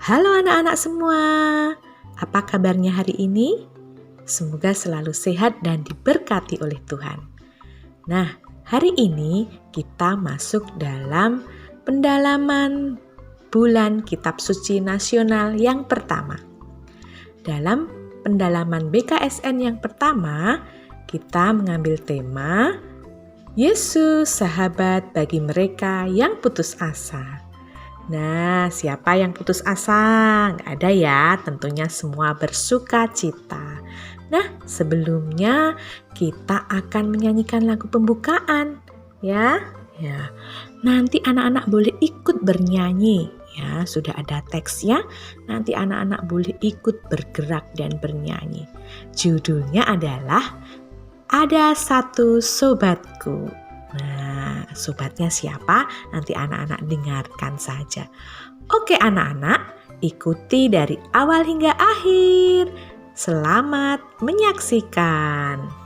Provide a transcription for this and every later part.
Halo anak-anak semua, apa kabarnya hari ini? Semoga selalu sehat dan diberkati oleh Tuhan. Nah, hari ini kita masuk dalam pendalaman bulan Kitab Suci Nasional yang pertama. Dalam pendalaman BKSN yang pertama, kita mengambil tema Yesus sahabat bagi mereka yang putus asa. Nah, siapa yang putus asa? Nggak ada ya, tentunya semua bersuka cita. Nah, sebelumnya kita akan menyanyikan lagu pembukaan, ya. Ya, nanti anak-anak boleh ikut bernyanyi. Ya, sudah ada teksnya. Nanti anak-anak boleh ikut bergerak dan bernyanyi. Judulnya adalah Ada Satu Sobatku. Nah, sobatnya siapa? Nanti anak-anak dengarkan saja. Oke anak-anak, ikuti dari awal hingga akhir. Selamat menyaksikan.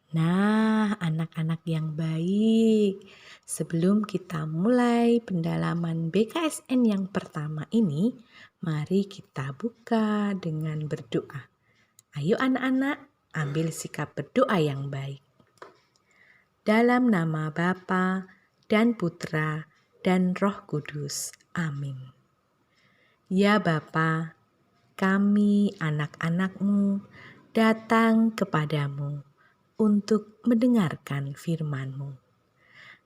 Nah, anak-anak yang baik, sebelum kita mulai pendalaman BKSN yang pertama ini, mari kita buka dengan berdoa. Ayo anak-anak, ambil sikap berdoa yang baik. Dalam nama Bapa dan Putra dan Roh Kudus. Amin. Ya Bapa, kami anak-anak-Mu datang kepadamu untuk mendengarkan firman-Mu.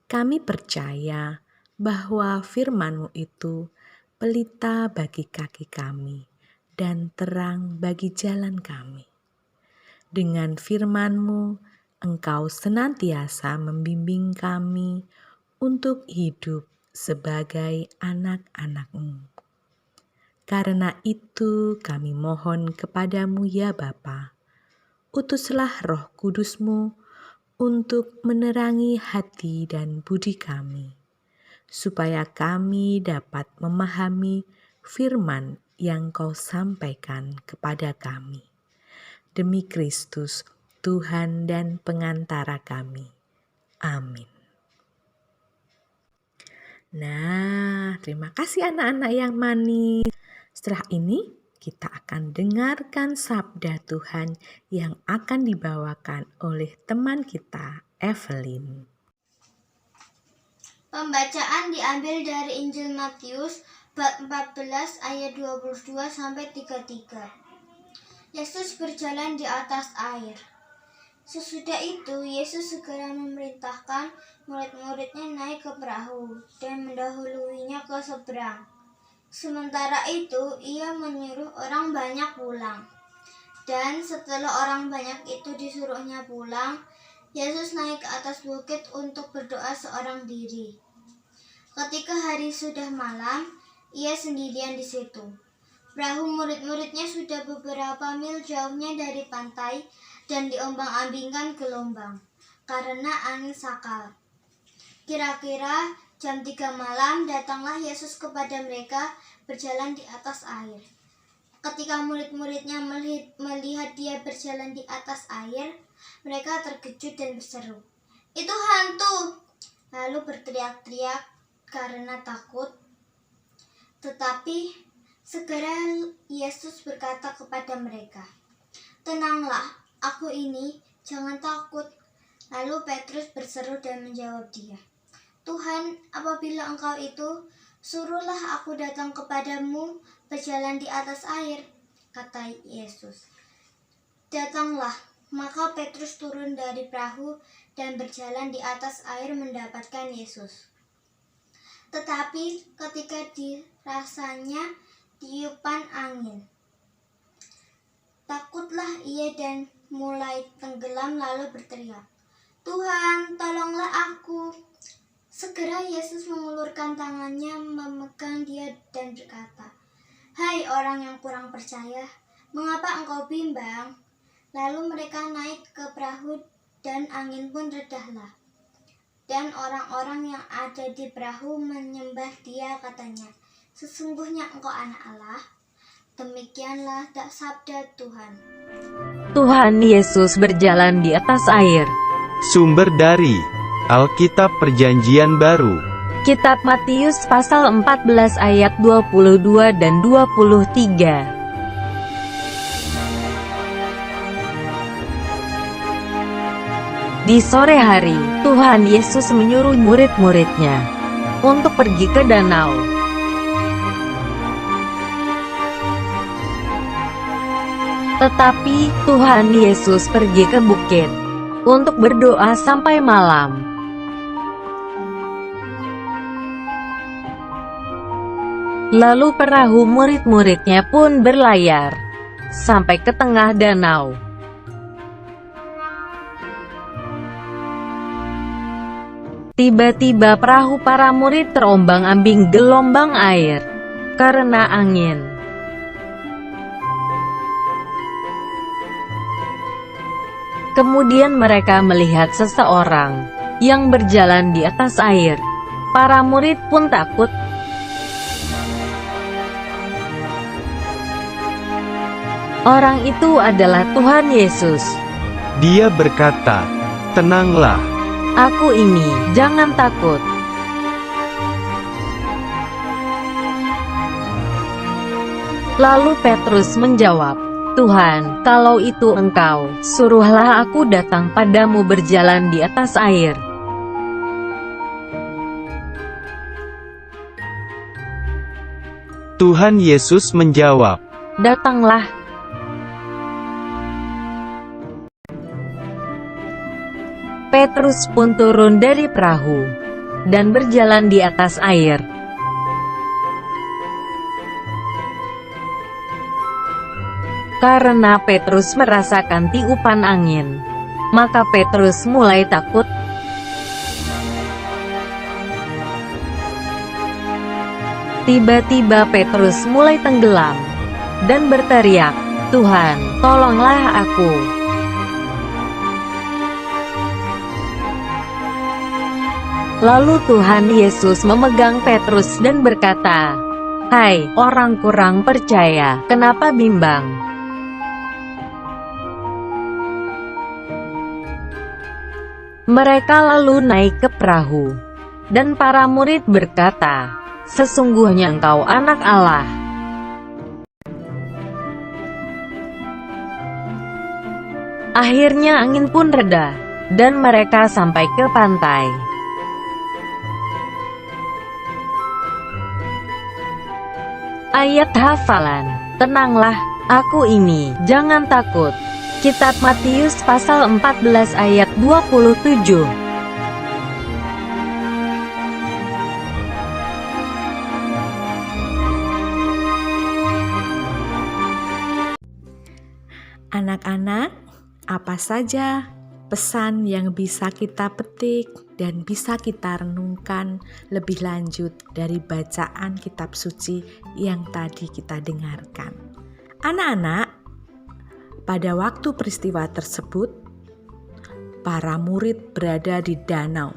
Kami percaya bahwa firman-Mu itu pelita bagi kaki kami dan terang bagi jalan kami. Dengan firman-Mu, Engkau senantiasa membimbing kami untuk hidup sebagai anak-anak-Mu. Karena itu kami mohon kepadamu ya Bapa, utuslah Roh Kudus-Mu untuk menerangi hati dan budi kami, supaya kami dapat memahami firman yang Kau sampaikan kepada kami. Demi Kristus, Tuhan dan pengantara kami. Amin. Nah, terima kasih anak-anak yang manis. Setelah ini, kita akan dengarkan sabda Tuhan yang akan dibawakan oleh teman kita, Evelyn. Pembacaan diambil dari Injil Matius bab 14 ayat 22 sampai 33. Yesus berjalan di atas air. Sesudah itu, Yesus segera memerintahkan murid-muridnya naik ke perahu dan mendahuluinya ke seberang. Sementara itu, ia menyuruh orang banyak pulang. Dan setelah orang banyak itu disuruhnya pulang, Yesus naik ke atas bukit untuk berdoa seorang diri. Ketika hari sudah malam, ia sendirian di situ. Perahu murid-muridnya sudah beberapa mil jauhnya dari pantai dan diombang-ambingkan gelombang karena angin sakal. Kira-kira jam 3 malam datanglah Yesus kepada mereka berjalan di atas air. Ketika murid-muridnya melihat dia berjalan di atas air, mereka terkejut dan berseru, "Itu hantu!" Lalu berteriak-teriak karena takut. Tetapi segera Yesus berkata kepada mereka, "Tenanglah, aku ini, jangan takut." Lalu Petrus berseru dan menjawab dia, "Tuhan, apabila Engkau itu, suruhlah aku datang kepadamu berjalan di atas air," kata Yesus. "Datanglah." Maka Petrus turun dari perahu dan berjalan di atas air mendapatkan Yesus. Tetapi ketika dirasanya tiupan angin, takutlah ia dan mulai tenggelam lalu berteriak, "Tuhan, tolonglah aku." Segera Yesus mengulurkan tangannya memegang dia dan berkata, "Hai orang yang kurang percaya, mengapa engkau bimbang?" Lalu mereka naik ke perahu dan angin pun redahlah. Dan orang-orang yang ada di perahu menyembah dia, katanya, "Sesungguhnya engkau anak Allah." Demikianlah sabda Tuhan. Tuhan Yesus berjalan di atas air. Sumber dari Alkitab Perjanjian Baru. Kitab Matius pasal 14 ayat 22 dan 23. Di sore hari, Tuhan Yesus menyuruh murid-muridnya untuk pergi ke danau. Tetapi Tuhan Yesus pergi ke bukit untuk berdoa sampai malam. Lalu perahu murid-muridnya pun berlayar sampai ke tengah danau. Tiba-tiba perahu para murid terombang-ambing gelombang air karena angin. Kemudian mereka melihat seseorang yang berjalan di atas air. Para murid pun takut. Orang itu adalah Tuhan Yesus. Dia berkata, "Tenanglah, Aku ini, jangan takut." Lalu Petrus menjawab, "Tuhan, kalau itu Engkau, suruhlah aku datang padamu berjalan di atas air." Tuhan Yesus menjawab, "Datanglah." Petrus pun turun dari perahu dan berjalan di atas air. Karena Petrus merasakan tiupan angin, maka Petrus mulai takut. Tiba-tiba Petrus mulai tenggelam dan berteriak, "Tuhan, tolonglah aku." Lalu Tuhan Yesus memegang Petrus dan berkata, "Hai, orang kurang percaya, kenapa bimbang?" Mereka lalu naik ke perahu, dan para murid berkata, "Sesungguhnya Engkau Anak Allah." Akhirnya angin pun reda, dan mereka sampai ke pantai. Ayat hafalan, "Tenanglah, aku ini, jangan takut." Kitab Matius pasal 14 ayat 27. Anak-anak, apa saja pesan yang bisa kita petik dan bisa kita renungkan lebih lanjut dari bacaan kitab suci yang tadi kita dengarkan? Anak-anak, pada waktu peristiwa tersebut, para murid berada di danau.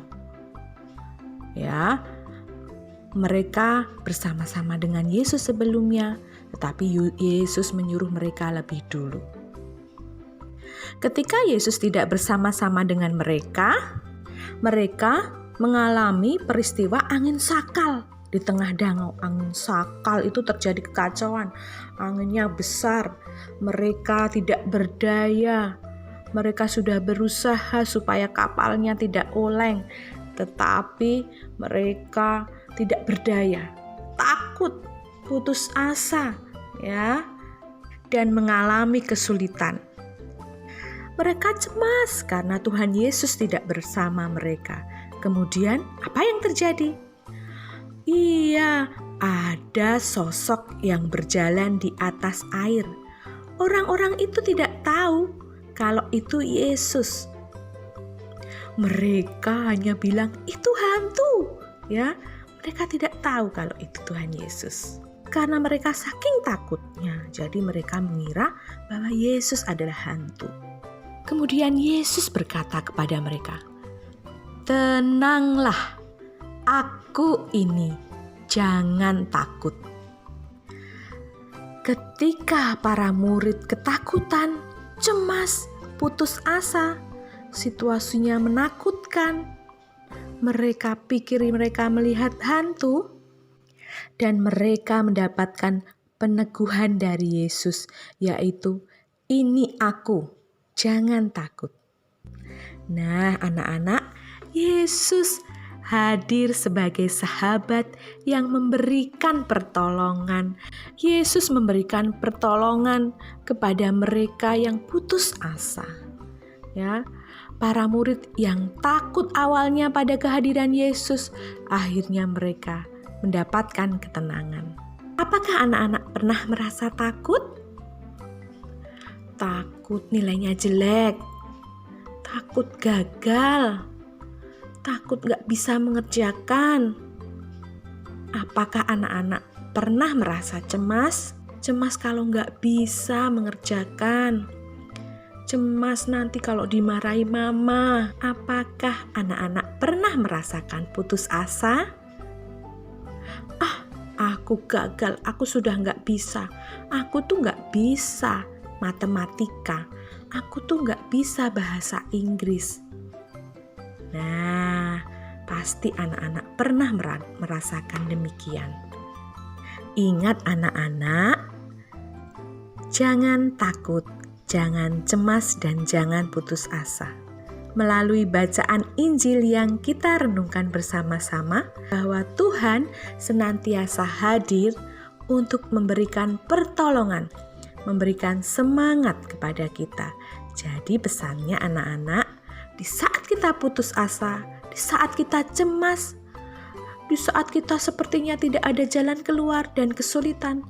Ya, mereka bersama-sama dengan Yesus sebelumnya, tetapi Yesus menyuruh mereka lebih dulu. Ketika Yesus tidak bersama-sama dengan mereka, mereka mengalami peristiwa angin sakal. Di tengah danau angin sakal itu terjadi kekacauan. Anginnya besar, mereka tidak berdaya. Mereka sudah berusaha supaya kapalnya tidak oleng, tetapi mereka tidak berdaya. Takut, putus asa, ya, dan mengalami kesulitan. Mereka cemas karena Tuhan Yesus tidak bersama mereka. Kemudian apa yang terjadi? Iya, ada sosok yang berjalan di atas air. Orang-orang itu tidak tahu kalau itu Yesus. Mereka hanya bilang, "Itu hantu." Ya, mereka tidak tahu kalau itu Tuhan Yesus. Karena mereka saking takutnya, jadi mereka mengira bahwa Yesus adalah hantu. Kemudian Yesus berkata kepada mereka, "Tenanglah, aku ini, jangan takut." Ketika para murid ketakutan, cemas, putus asa, situasinya menakutkan, mereka pikir mereka melihat hantu, dan mereka mendapatkan peneguhan dari Yesus, yaitu, "Ini aku, jangan takut." Nah, anak-anak, Yesus hadir sebagai sahabat yang memberikan pertolongan. Yesus memberikan pertolongan kepada mereka yang putus asa. Ya, para murid yang takut awalnya pada kehadiran Yesus, akhirnya mereka mendapatkan ketenangan. Apakah anak-anak pernah merasa takut? Takut nilainya jelek, takut gagal, takut gak bisa mengerjakan. Apakah anak-anak pernah merasa cemas? Cemas kalau gak bisa mengerjakan. Cemas nanti kalau dimarahi mama. Apakah anak-anak pernah merasakan putus asa? Aku gagal, aku sudah gak bisa. Aku tuh gak bisa matematika. Aku tuh gak bisa bahasa Inggris. Nah, pasti anak-anak pernah merasakan demikian. Ingat anak-anak, jangan takut, jangan cemas, dan jangan putus asa. Melalui bacaan Injil yang kita renungkan bersama-sama, bahwa Tuhan senantiasa hadir untuk memberikan pertolongan, memberikan semangat kepada kita. Jadi pesannya anak-anak, di saat kita putus asa, di saat kita cemas, di saat kita sepertinya tidak ada jalan keluar dan kesulitan,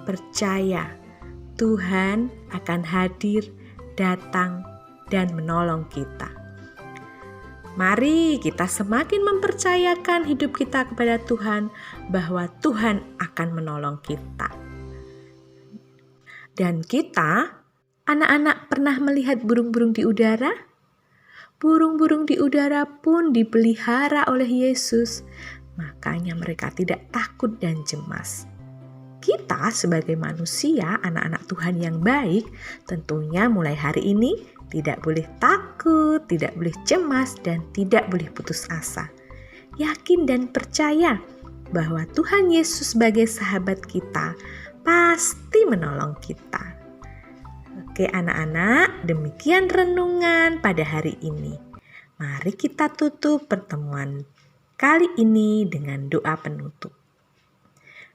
percaya Tuhan akan hadir, datang, dan menolong kita. Mari kita semakin mempercayakan hidup kita kepada Tuhan, bahwa Tuhan akan menolong kita. Dan kita, anak-anak, pernah melihat burung-burung di udara? Burung-burung di udara pun dipelihara oleh Yesus, makanya mereka tidak takut dan cemas. Kita sebagai manusia, anak-anak Tuhan yang baik, tentunya mulai hari ini tidak boleh takut, tidak boleh cemas, dan tidak boleh putus asa. Yakin dan percaya bahwa Tuhan Yesus sebagai sahabat kita pasti menolong kita. Oke anak-anak, demikian renungan pada hari ini. Mari kita tutup pertemuan kali ini dengan doa penutup.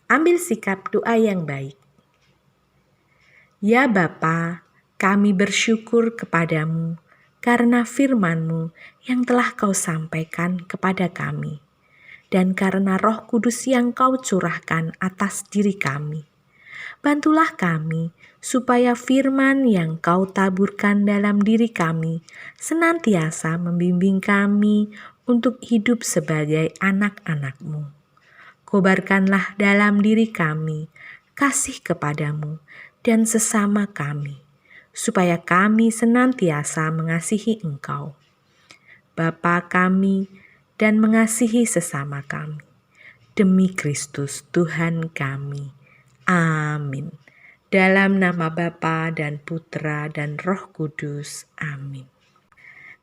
Ambil sikap doa yang baik. Ya Bapa, kami bersyukur kepadamu karena firman-Mu yang telah Kau sampaikan kepada kami, dan karena Roh Kudus yang Kau curahkan atas diri kami. Bantulah kami supaya firman yang Kau taburkan dalam diri kami senantiasa membimbing kami untuk hidup sebagai anak-anak-Mu. Kobarkanlah dalam diri kami kasih kepadamu dan sesama kami, supaya kami senantiasa mengasihi Engkau, Bapa kami, dan mengasihi sesama kami. Demi Kristus Tuhan kami. Amin. Dalam nama Bapa dan Putra dan Roh Kudus. Amin.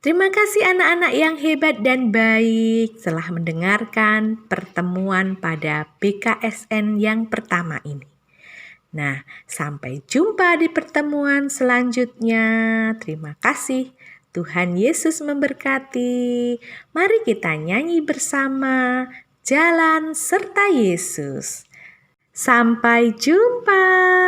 Terima kasih anak-anak yang hebat dan baik telah mendengarkan pertemuan pada BKSN yang pertama ini. Nah, sampai jumpa di pertemuan selanjutnya. Terima kasih. Tuhan Yesus memberkati. Mari kita nyanyi bersama Jalan serta Yesus. Sampai jumpa.